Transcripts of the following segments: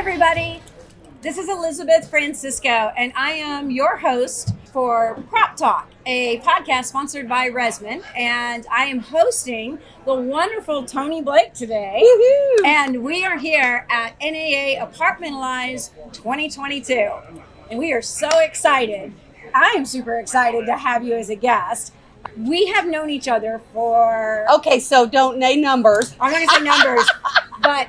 everybody. This is Elizabeth Francisco, and I am your host for PropTalk, a podcast sponsored by ResMan. And I am hosting the wonderful Toni Blake today. Woo-hoo. And we are here at NAA Apartmentalize 2022. And we are so excited. I am super excited to have you as a guest. We have known each other for... Okay, so don't name numbers. I'm not going to say numbers, but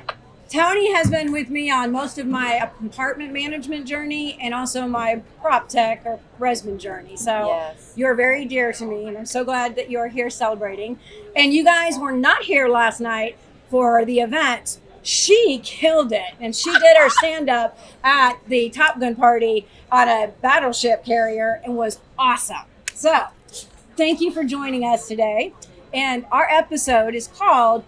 Toni has been with me on most of my apartment management journey and also my PropTech or ResMan journey. So Yes. You're very dear to me, and I'm so glad that you're here celebrating. And you guys were not here last night for the event. She killed it, and she did her stand-up at the Top Gun party on a battleship carrier and was awesome. So thank you for joining us today. And our episode is called,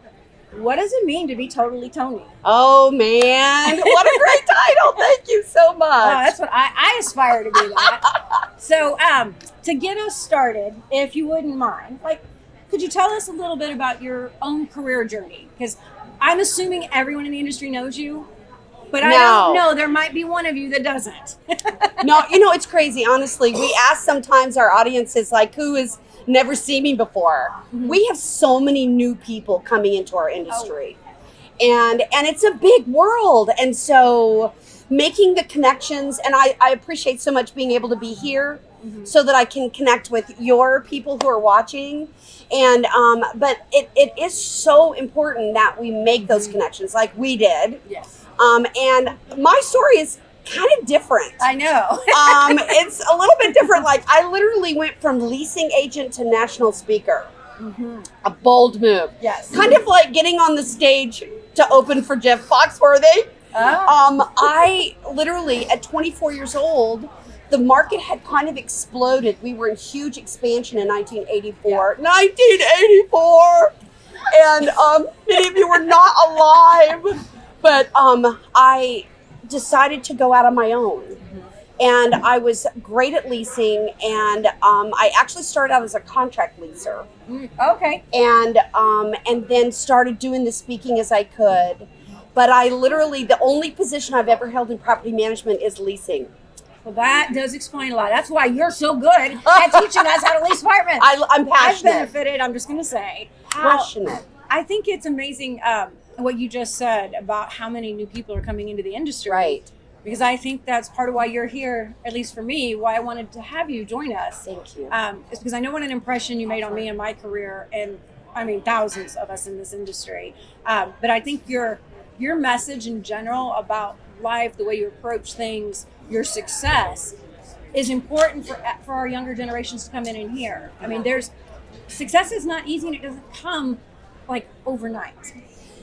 What Does It Mean to Be Totally Toni? Oh, man. What a great title. Thank you so much. Oh, that's what I aspire to be that. So to get us started, if you wouldn't mind, could you tell us a little bit about your own career journey? Because I'm assuming everyone in the industry knows you, but I don't know. There might be one of you that doesn't. No, it's crazy. Honestly, we ask sometimes our audiences, who has never seen me before. Mm-hmm. We have so many new people coming into our industry. And it's a big world. And so making the connections, and I appreciate so much being able to be here so that I can connect with your people who are watching. And but it is so important that we make those connections like we did. Yes. And my story is kind of different. I know. It's a little bit different. I literally went from leasing agent to national speaker. Mm-hmm. A bold move. Yes. Kind of like getting on the stage to open for Jeff Foxworthy. Oh. I literally, at 24 years old, the market had kind of exploded. We were in huge expansion in 1984. Yeah. 1984! And many of you were not alive. But I decided to go out on my own. And I was great at leasing, and I actually started out as a contract leaser. Okay. And then started doing the speaking as I could. But I literally, the only position I've ever held in property management is leasing. Well, that does explain a lot. That's why you're so good at teaching us how to lease apartments. I'm passionate. I've benefited, I'm just going to say. Passionate. Well, I think it's amazing what you just said about how many new people are coming into the industry. Right. Because I think that's part of why you're here, at least for me, why I wanted to have you join us. Thank you. It's because I know what an impression you made on me and my career, and I mean thousands of us in this industry. But I think your message in general about life, the way you approach things, your success is important for our younger generations to come in and hear. I mean, success is not easy, and it doesn't come overnight.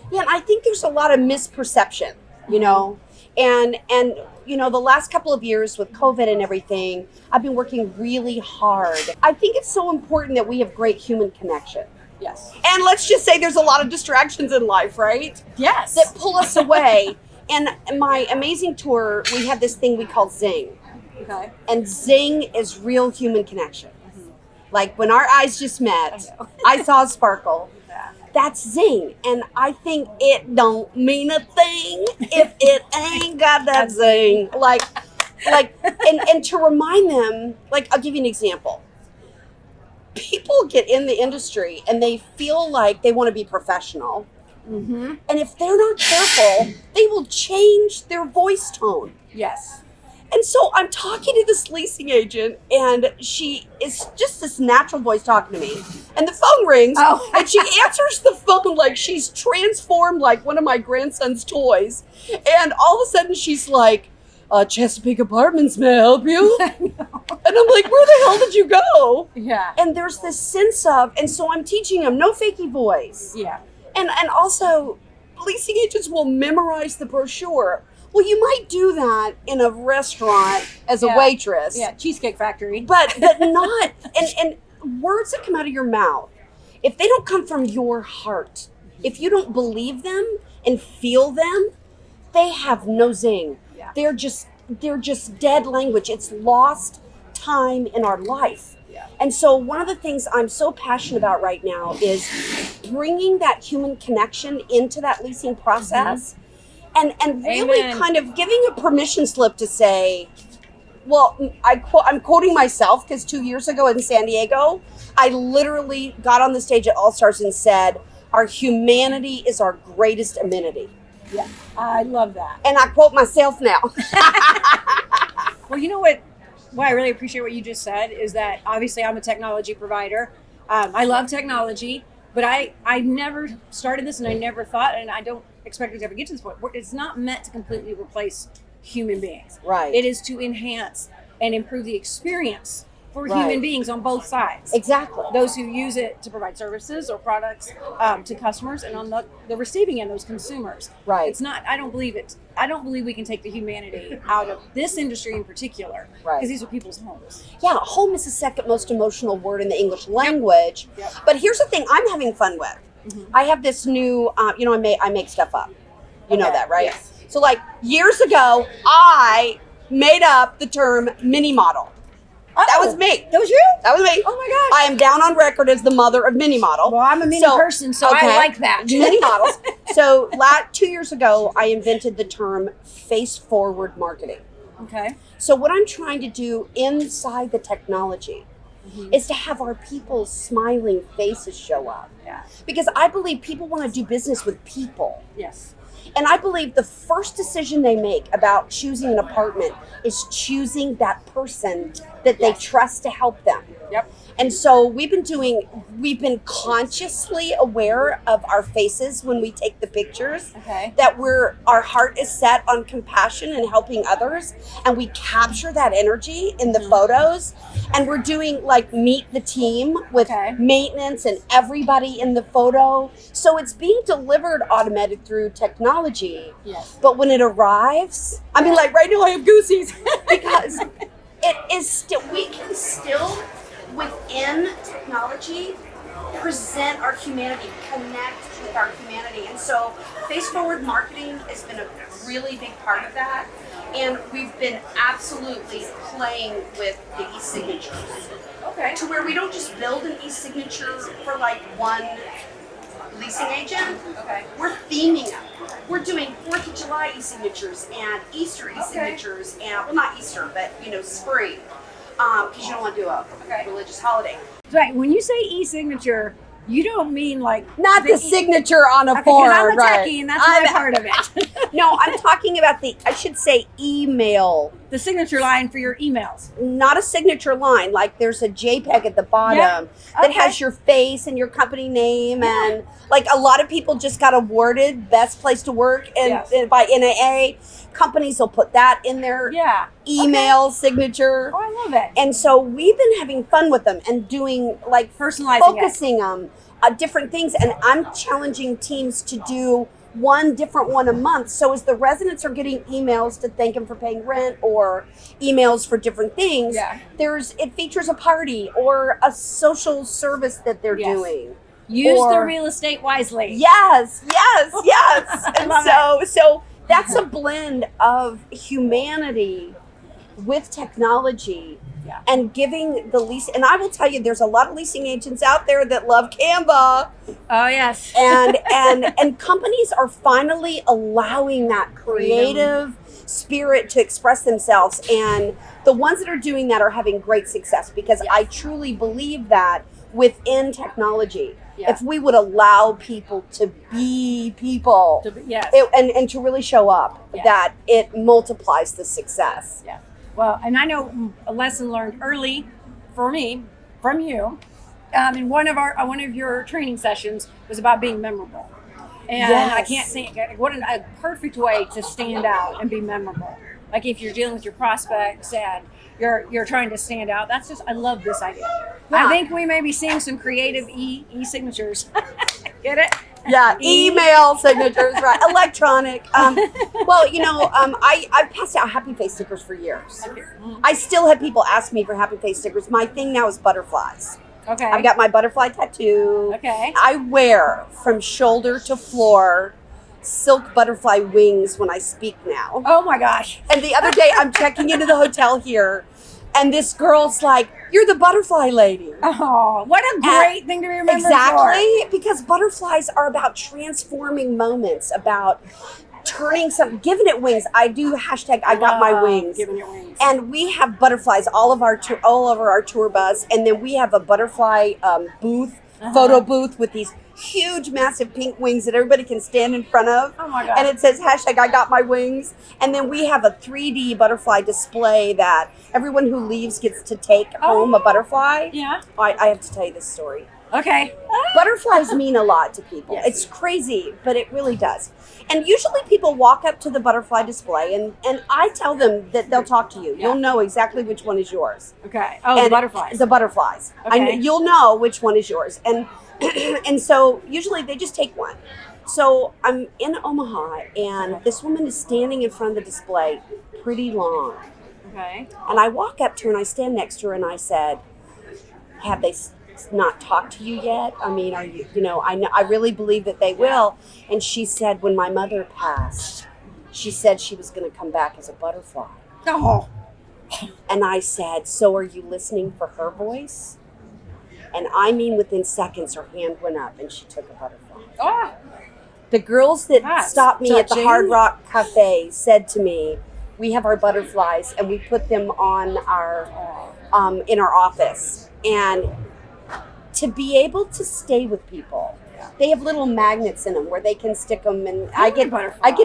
Yeah, and I think there's a lot of misperception, and the last couple of years with COVID and everything, I've been working really hard. I think it's so important that we have great human connection. Yes. And let's just say there's a lot of distractions in life, right? Yes. That pull us away. And my amazing tour, we have this thing we call Zing. Okay. And Zing is real human connection. Mm-hmm. Like when our eyes just met, I saw a sparkle. Yeah. That's Zing. And I think it don't mean a thing if it ain't got that Zing. And to remind them, I'll give you an example. People get in the industry and they feel like they want to be professional. Mm-hmm. And if they're not careful, they will change their voice tone. Yes. And so I'm talking to this leasing agent, and she is just this natural voice talking to me. And the phone rings, and she answers the phone like she's transformed like one of my grandson's toys. And all of a sudden she's like, Chesapeake Apartments, may I help you? And I'm like, where the hell did you go? Yeah. And there's this sense of, and so I'm teaching them no fakey voice. Yeah. And also, leasing agents will memorize the brochure. Well, you might do that in a restaurant as a waitress. Yeah, Cheesecake Factory. But not, and words that come out of your mouth, if they don't come from your heart, if you don't believe them and feel them, they have no zing. Yeah. They're just dead language. It's lost time in our life. And so one of the things I'm so passionate about right now is bringing that human connection into that leasing process. Mm-hmm. and really Amen. kind of giving a permission slip to say, well, I'm quoting myself because 2 years ago in San Diego, I literally got on the stage at All Stars and said, our humanity is our greatest amenity. Yeah, I love that. And I quote myself now. Well, you know what I really appreciate what you just said is that obviously I'm a technology provider. I love technology, but I never started this and I never thought, and I don't expect it to ever get to this point, where it's not meant to completely replace human beings. Right. It is to enhance and improve the experience for human beings on both sides. Exactly. Those who use it to provide services or products to customers, and on the receiving end, those consumers. Right. It's not. I don't believe we can take the humanity out of this industry in particular, Right. because these are people's homes. Yeah, home is the second most emotional word in the English language. Yep. But here's the thing I'm having fun with. Mm-hmm. I have this new, I make stuff up. You know Okay, that, right? yes. So like years ago, I made up the term mini model. That was me. That was you? That was me. Oh my gosh. I am down on record as the mother of mini model. Well, I'm a mini person, so I like that. Mini models. So 2 years ago, I invented the term face forward marketing. Okay. So what I'm trying to do inside the technology is to have our people's smiling faces show up. Yeah. Because I believe people want to do business with people. Yes. And I believe the first decision they make about choosing an apartment is choosing that person that they trust to help them. Yep. And so we've been consciously aware of our faces when we take the pictures. Okay. That our heart is set on compassion and helping others, and we capture that energy in the photos. And we're doing like meet the team with maintenance and everybody in the photo. So it's being delivered automated through technology. Yes. But when it arrives, I mean, like right now I have goosies because it is still, we can still within technology present our humanity, connect with our humanity. And so face forward marketing has been a really big part of that. And we've been absolutely playing with the e-signatures. Okay. To where we don't just build an e-signature for like one leasing agent. Okay. We're theming them. We're doing 4th of July e-signatures and Easter e-signatures and, well, not Easter, but, spring. Because you don't want to do a religious holiday. Right. When you say e-signature, you don't mean like Not the signature on a Okay, 'cause form, I'm a right? techie and that's my part of it. No, I'm talking about I should say email. The signature line for your emails. Not a signature line, like there's a JPEG at the bottom that has your face and your company name, and like a lot of people just got awarded best place to work and by NAA. Companies will put that in their email signature. Oh, I love it. And so we've been having fun with them and doing like Personalizing focusing them different things. And I'm challenging teams to do one different one a month. So as the residents are getting emails to thank them for paying rent or emails for different things, it features a party or a social service that they're doing. Use the real estate wisely. Yes. And love so that's a blend of humanity with technology and giving the lease. And I will tell you, there's a lot of leasing agents out there that love Canva. Oh, yes. And companies are finally allowing that creative spirit to express themselves. And the ones that are doing that are having great success because I truly believe that within technology, if we would allow people to be people and to really show up, that it multiplies the success. Yeah. Well, and I know a lesson learned early for me from you. In one of your training sessions was about being memorable, and I can't think what a perfect way to stand out and be memorable. Like if you're dealing with your prospects and you're trying to stand out. That's just, I love this idea. I think we may be seeing some creative e-signatures. Get it? Yeah, email signatures, right? Electronic. I've passed out happy face stickers for years. I still have people ask me for happy face stickers. My thing now is butterflies. Okay. I've got my butterfly tattoo. Okay. I wear from shoulder to floor silk butterfly wings when I speak now. Oh my gosh. And the other day I'm checking into the hotel here and this girl's like, "You're the butterfly lady." Oh, what a great thing to remember. Exactly, because butterflies are about transforming moments, about giving it wings. I do hashtag I got my wings. Giving it wings. And we have butterflies all over our tour bus, and then we have a butterfly booth, photo booth with these huge, massive pink wings that everybody can stand in front of. Oh my God. And it says hashtag I got my wings. And then we have a 3D butterfly display that everyone who leaves gets to take home a butterfly. Yeah. I have to tell you this story. Okay. Butterflies mean a lot to people. Yes. It's crazy, but it really does. And usually people walk up to the butterfly display and I tell them that they'll talk to you. Yeah. You'll know exactly which one is yours. Okay. Oh, the butterflies. The butterflies. Okay. You'll know which one is yours. And and so usually they just take one. So I'm in Omaha and this woman is standing in front of the display pretty long. Okay. And I walk up to her and I stand next to her and I said, have they not talked to you yet? I mean, are you, I really believe that they will. And she said, when my mother passed, she said she was going to come back as a butterfly. Oh. And I said, so are you listening for her voice? And I mean, within seconds, her hand went up and she took a butterfly. Oh. The girls that That's stopped me at the touching. Hard Rock Cafe said to me, we have our butterflies and we put them on our, in our office. And to be able to stay with people, they have little magnets in them where they can stick them, and I get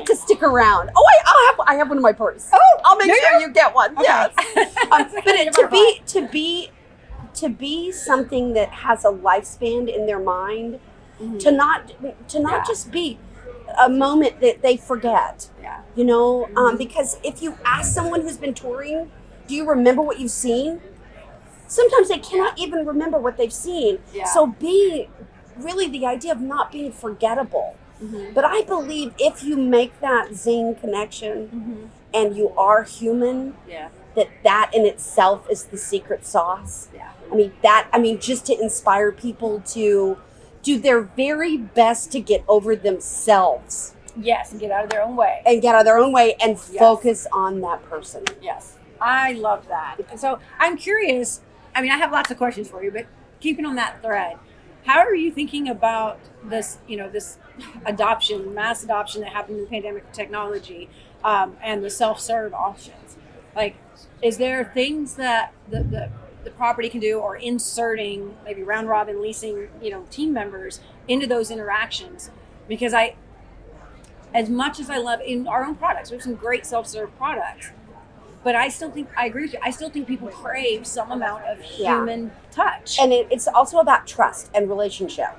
to stick around. Oh, I have one in my purse. Oh, I'll make sure you get one. Okay. Yes, but to be something that has a lifespan in their mind, to not just be a moment that they forget. Yeah. Because if you ask someone who's been touring, do you remember what you've seen? Sometimes they cannot even remember what they've seen. Yeah. So really the idea of not being forgettable. But I believe if you make that zing connection and you are human, that in itself is the secret sauce. Yeah. I mean, just to inspire people to do their very best to get over themselves. Yes, and get out of their own way. And focus on that person. Yes. I love that. So I'm curious, I have lots of questions for you, but keeping on that thread, how are you thinking about this, this mass adoption that happened in the pandemic of technology, and the self-serve options? Like, is there things that the property can do, or inserting maybe round robin leasing, team members into those interactions? Because as much as I love in our own products, we have some great self-serve products, but I agree with you. I still think people crave some amount of human touch. And it's also about trust and relationship.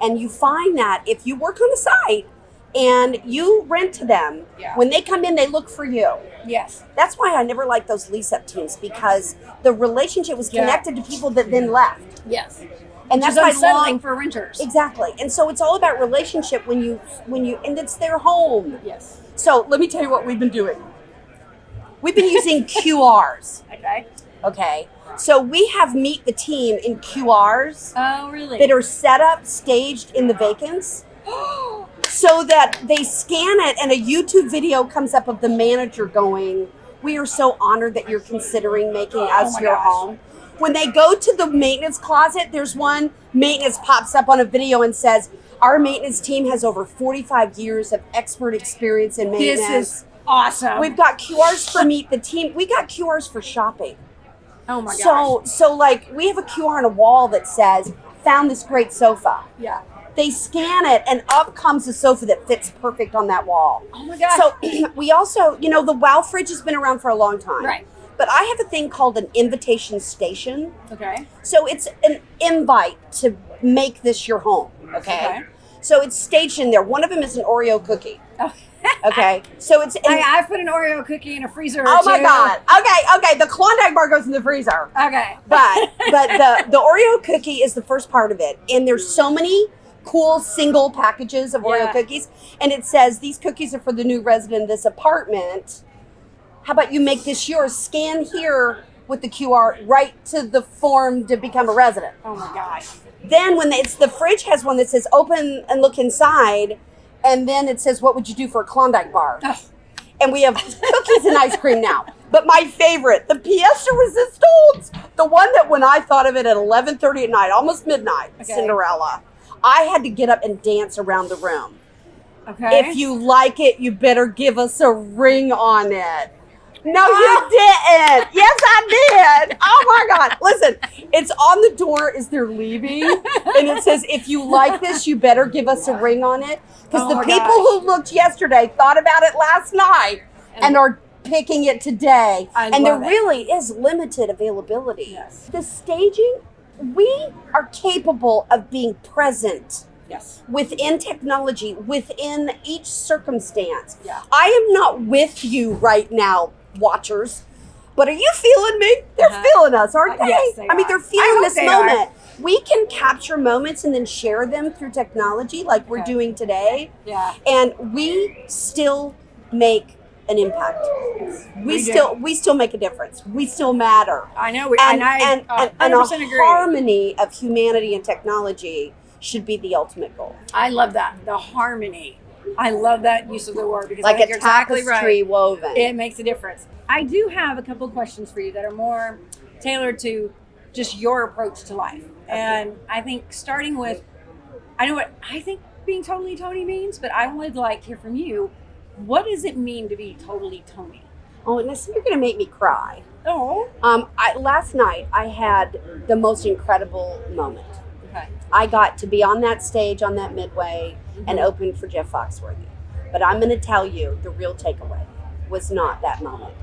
And you find that if you work on a site and you rent to them, when they come in, they look for you. Yes. That's why I never liked those lease-up teams, because the relationship was connected to people that then left. Yes. And that's unsettling for renters. Exactly. And so it's all about relationship when you and it's their home. Yes. So let me tell you what we've been doing. We've been using QRs. Okay. So we have Meet the Team in QRs. Oh, really? That are set up, staged in the vacants. So that they scan it and a YouTube video comes up of the manager going, we are so honored that you're considering making us your home. When they go to the maintenance closet, there's one maintenance pops up on a video and says, our maintenance team has over 45 years of expert experience in maintenance. This is awesome. We've got QRs for Meet the Team. We got QRs for shopping. Oh my gosh. So like we have a QR on a wall that says, found this great sofa. Yeah. They scan it and up comes a sofa that fits perfect on that wall. Oh my gosh. So we also, the Wow Fridge has been around for a long time. Right. But I have a thing called an invitation station. Okay. So it's an invite to make this your home. Okay. So it's staged in there. One of them is an Oreo cookie. Oh. Okay. So it's. I put an Oreo cookie in a freezer. Oh my God. Okay. The Klondike bar goes in the freezer. Okay. But the Oreo cookie is the first part of it, and there's so many cool single packages of Oreo cookies, and it says these cookies are for the new resident of this apartment. How about you make this yours? Scan here with the QR right to the form to become a resident. Oh my gosh. Then when the fridge has one that says open and look inside, and then it says what would you do for a Klondike bar? Oh. And we have cookies and ice cream now. But my favorite, the pièce de résistance, the one that when I thought of it at 11:30 at night, almost midnight, Cinderella, I had to get up and dance around the room. Okay. If you like it, you better give us a ring on it. No, you didn't. Yes, I did. Oh my God. Listen, it's on the door as they're leaving. And it says, if you like this, you better give us a ring on it. Because the people who looked yesterday thought about it last night and are picking it today. And there really is limited availability. Yes. The staging, we are capable of being present. Yes. Within technology, within each circumstance. Yeah. I am not with you right now, watchers, but are you feeling me? They're feeling us, aren't they? Yes, they I mean, are. they're feeling this moment. Are. We can capture moments and then share them through technology like we're doing today. Yeah. And we still make an impact. We still make a difference. We still matter. I know. And I a 100% agree. harmony of humanity and technology should be the ultimate goal. I love that. The harmony. I love that use of the word because Like I think a you're exactly tapestry right. woven. It makes a difference. I do have a couple of questions for you that are more tailored to just your approach to life. And I think starting with, I know what I think being totally Toni means, but I would like to hear from you. What does it mean to be totally Toni? Oh, listen, you're going to make me cry. Oh. Last night I had the most incredible moment. Okay. I got to be on that stage on that midway and open for Jeff Foxworthy. But I'm going to tell you, the real takeaway was not that moment.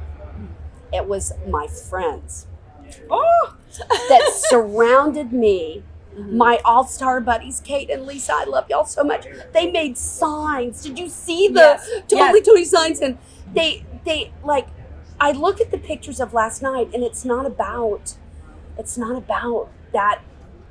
It was my friends that surrounded me. My all-star buddies, Kate and Lisa, I love y'all so much. They made signs. Did you see the Totally Toni signs? And they like, I look at the pictures of last night, and it's not about that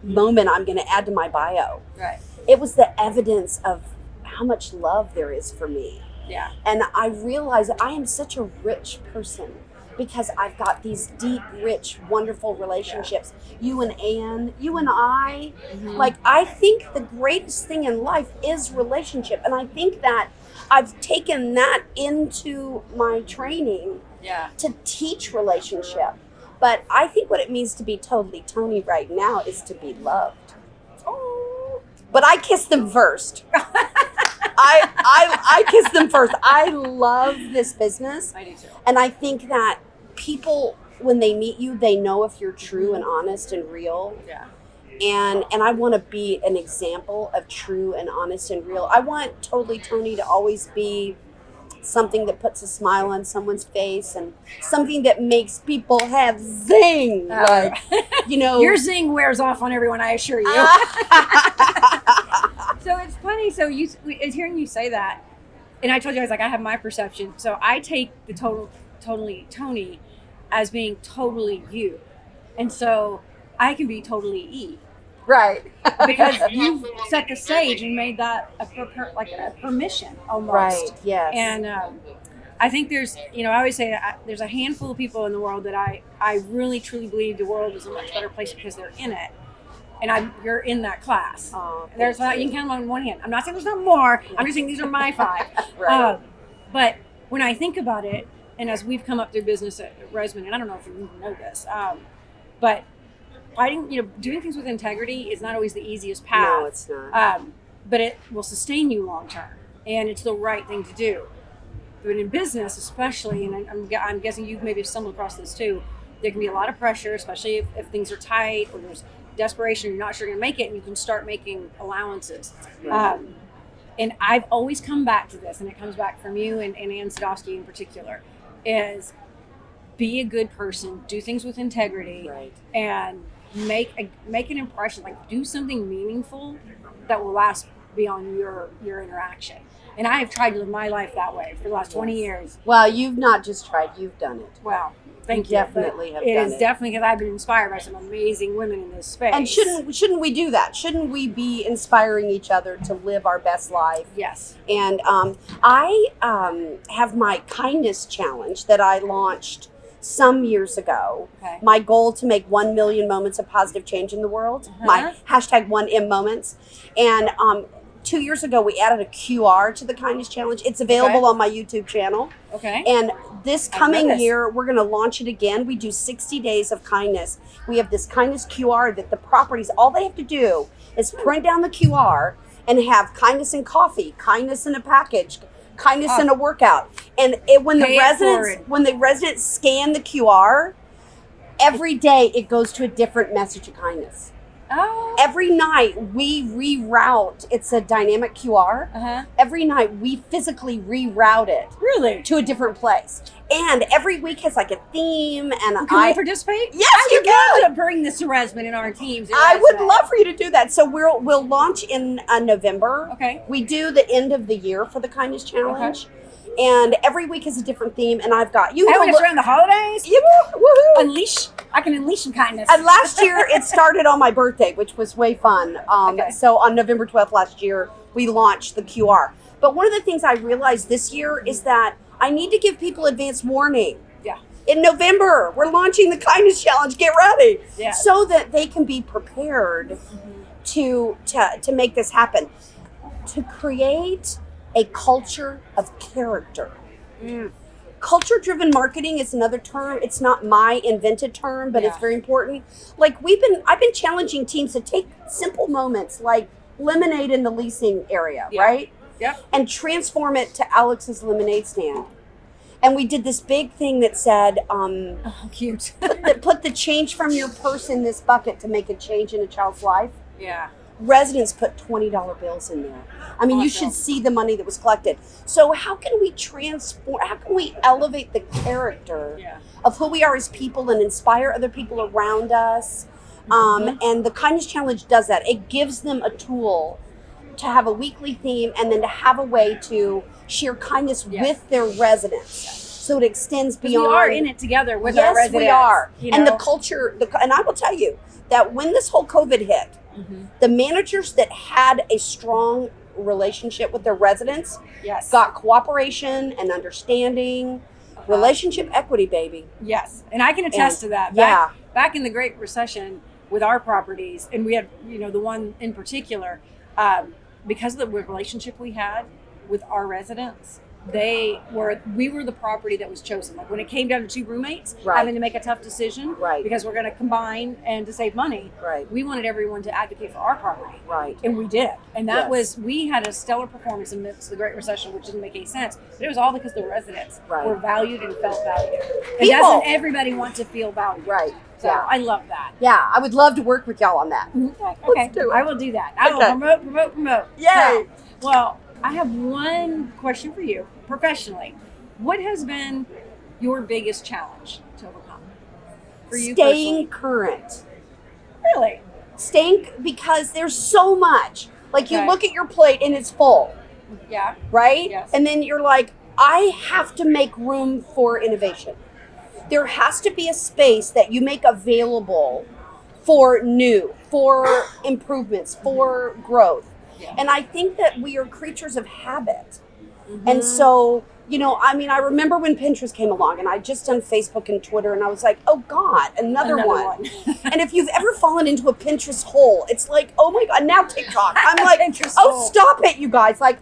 moment I'm going to add to my bio. Right. It was the evidence of how much love there is for me. Yeah. And I realize I am such a rich person because I've got these deep, rich, wonderful relationships. You and Anne, you and I. Like, I think the greatest thing in life is relationship. And I think that I've taken that into my training to teach relationship. But I think what it means to be totally Toni right now is to be loved. Oh. But I kiss them first. I kiss them first. I love this business. I do too. And I think that people, when they meet you, they know if you're true and honest and real. Yeah. And I want to be an example of true and honest and real. I want Totally Toni to always be something that puts a smile on someone's face and something that makes people have zing. Like, you know. Your zing wears off on everyone, I assure you. So it's funny. So hearing you say that, and I told you, I was like, I have my perception. So I take the totally Toni as being totally you. And so I can be totally E. Right. Because you've set the stage and made that a permission almost. Right, yes. And I think there's, I always say there's a handful of people in the world that I really truly believe the world is a much better place because they're in it. And you're in that class. Oh, you can count them on one hand. I'm not saying there's not more. I'm just saying these are my 5. Right. But when I think about it, and as we've come up through business at ResMan, and I don't know if you even know this, but doing things with integrity is not always the easiest path. No, it's not. But it will sustain you long term, and it's the right thing to do. But in business, especially, and I'm guessing you maybe stumbled across this too, there can be a lot of pressure, especially if things are tight or there's desperation, you're not sure you're going to make it, and you can start making allowances. Right. And I've always come back to this, and it comes back from you and Ann Sadowski in particular, is be a good person, do things with integrity, Right. and make an impression, like do something meaningful that will last beyond your interaction. And I have tried to live my life that way for the last 20 years. Well, you've not just tried, you've done it. Wow. Thank you. Definitely have it done is it. definitely because I've been inspired by some amazing women in this space. And shouldn't we do that? Shouldn't we be inspiring each other to live our best life? Yes. And I have my kindness challenge that I launched some years ago. Okay. My goal to make 1 million moments of positive change in the world. My hashtag 1M moments. And 2 years ago, we added a QR to the kindness challenge. It's available on my YouTube channel. Okay. And this coming year, we're going to launch it again. We do 60 days of kindness. We have this kindness QR that the properties, all they have to do is print down the QR and have kindness in coffee, kindness in a package, kindness in a workout. And when the residents scan the QR, every day it goes to a different message of kindness. Oh. Every night we reroute. It's a dynamic QR. Every night we physically reroute it. Really? To a different place. And every week has like a theme. And can we participate? Yes, you can. I would bring this to ResMan in our teams. I would love for you to do that. So we'll launch in November. Okay. We do the end of the year for the Kindness Challenge. And every week is a different theme, and I've got you. It's around the holidays. Woohoo! I can unleash some kindness. And last year it started on my birthday, which was way fun. So on November 12th last year, we launched the QR. But one of the things I realized this year is that I need to give people advance warning. Yeah. In November, we're launching the Kindness Challenge. Get ready, so that they can be prepared to make this happen. To create a culture of character. Culture-driven marketing is another term. It's not my invented term, but it's very important. Like I've been challenging teams to take simple moments like lemonade in the leasing area, right? Yep. And transform it to Alex's lemonade stand. And we did this big thing that said, cute. put the change from your purse in this bucket to make a change in a child's life. Yeah. Residents put $20 bills in there. I mean, you should see the money that was collected. So how can we how can we elevate the character of who we are as people and inspire other people around us? And the Kindness Challenge does that. It gives them a tool to have a weekly theme and then to have a way to share kindness with their residents. So it extends beyond. We are in it together with our residents. Yes, we are. And the culture, and I will tell you that when this whole COVID hit, the managers that had a strong relationship with their residents got cooperation and understanding, relationship equity, baby. Yes, and I can attest to that. Back in the Great Recession with our properties, and we had, the one in particular, because of the relationship we had with our residents, we were the property that was chosen. Like when it came down to two roommates having to make a tough decision because we're going to combine and to save money, we wanted everyone to advocate for our property. And we did. And that was, we had a stellar performance amidst the Great Recession, which didn't make any sense. But it was all because the residents were valued and felt valued. And doesn't everybody want to feel valued? So I love that. Yeah, I would love to work with y'all on that. Okay. Let's do it. I will do that. I will promote. Yay! So, well, I have one question for you professionally. What has been your biggest challenge to overcome for you Staying personally? current. Really? Because there's so much. Like you look at your plate and it's full. Yeah. Right? Yes. And then you're like, I have to make room for innovation. There has to be a space that you make available for new, for improvements, for growth. Yeah. And I think that we are creatures of habit. And so, I remember when Pinterest came along and I just done Facebook and Twitter and I was like, oh God, another one. And if you've ever fallen into a Pinterest hole, it's like, oh my God, now TikTok. I'm like, stop it, you guys. I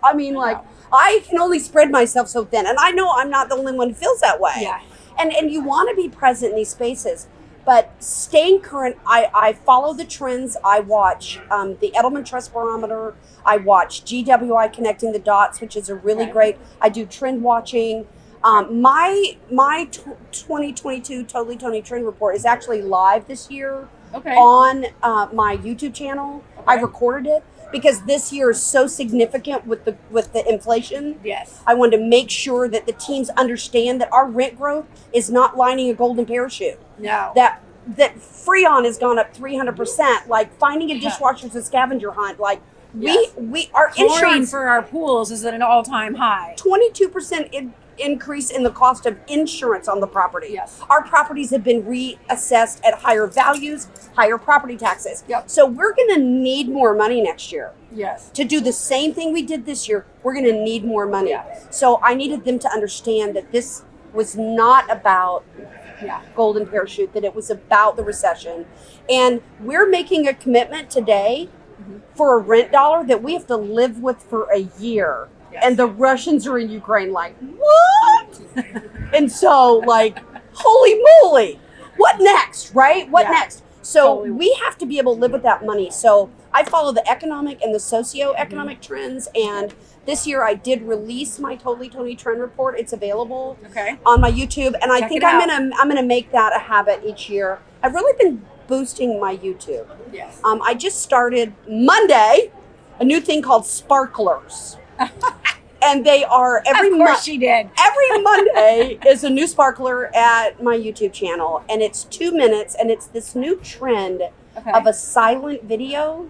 can only spread myself so thin. And I know I'm not the only one who feels that way. Yeah. And you want to be present in these spaces. But staying current, I follow the trends. I watch the Edelman Trust Barometer. I watch GWI Connecting the Dots, which is a really great. I do trend watching. My 2022 Totally Toni Trend Report is actually live this year on my YouTube channel. I recorded it because this year is so significant with the inflation. Yes. I wanted to make sure that the teams understand that our rent growth is not lining a golden parachute. No. That Freon has gone up 300%. Like finding a dishwasher is a scavenger hunt. Like we our insurance for our pools is at an all-time high. 22% increase in the cost of insurance on the property. Yes. Our properties have been reassessed at higher values, higher property taxes. Yep. So we're going to need more money next year. Yes. To do the same thing we did this year, we're going to need more money. Yeah. So I needed them to understand that this was not about golden parachute, that it was about the recession. And we're making a commitment today for a rent dollar that we have to live with for a year. Yes. And the Russians are in Ukraine like, what? And so like, holy moly, what next, right? What next? So we have to be able to live with that money. So I follow the economic and the socio-economic trends, and this year I did release my Totally Toni trend report. It's available on my YouTube, and I think I'm gonna make that a habit each year. I've really been boosting my YouTube. Yes. I just started Monday a new thing called sparklers. And they are every Of course she did. Every Monday is a new sparkler at my YouTube channel, and it's 2 minutes, and it's this new trend of a silent video.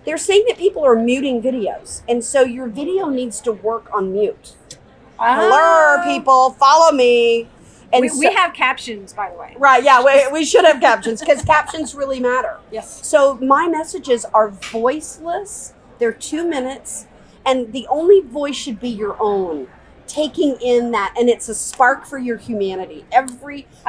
They're saying that people are muting videos, and so your video needs to work on mute. Hello, people, follow me. And we have captions, by the way. Right, yeah, we should have captions because captions really matter. Yes. So my messages are voiceless. They're 2 minutes. And the only voice should be your own, taking in that, and it's a spark for your humanity.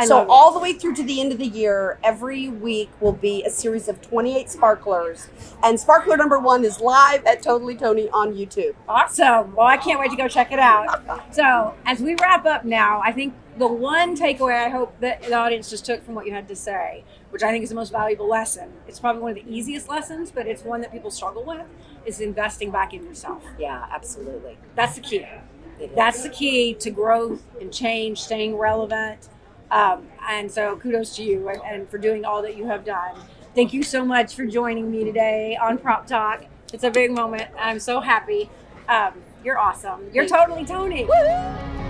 All the way through to the end of the year, every week will be a series of 28 sparklers. And sparkler number 1 is live at Totally Toni on YouTube. Awesome. Well, I can't wait to go check it out. So as we wrap up now, I think the one takeaway I hope that the audience just took from what you had to say, which I think is the most valuable lesson, it's probably one of the easiest lessons, but it's one that people struggle with, is investing back in yourself. Yeah, absolutely. That's the key. That's the key to growth and change, staying relevant. And so kudos to you and for doing all that you have done. Thank you so much for joining me today on PropTalk. It's a big moment. I'm so happy. You're awesome. You're Totally Toni. Woo!